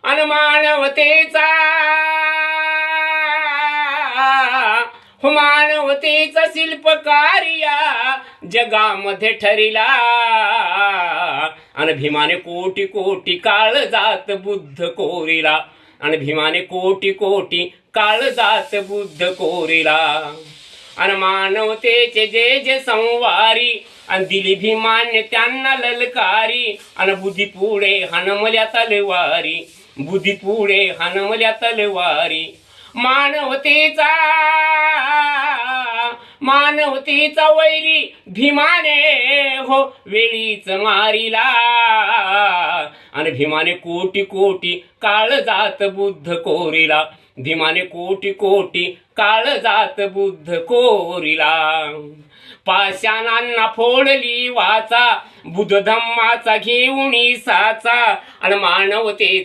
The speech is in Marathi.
अन मानवतेचा मानवतेचा शिल्पकार्या जगामध्ये ठरिला. अन भीमाने कोटी कोटी काळ जात बुद्ध कोरिला. अन भीमाने कोटी कोटी काळ जात बुद्ध कोरिला. अन मानवतेचे जे जे संवारी अन दिली भीमाने त्यांना ललकारी. अन बुद्धी पुढे हनमल्या तलवारी. बुद्धी पुढे हनमल्या तलवारी. मानवतेचा वैरी भीमाने हो वेळीच मारिला. आणि भीमाने कोटी कोटी काळ जात बुद्ध कोरिला. भीमाने कोटी कोटी काळ जात बुद्ध कोरिला. पाषाणांना फोडली वाचा बुद्ध धम्माचा घेऊन साचा. आणि मानवते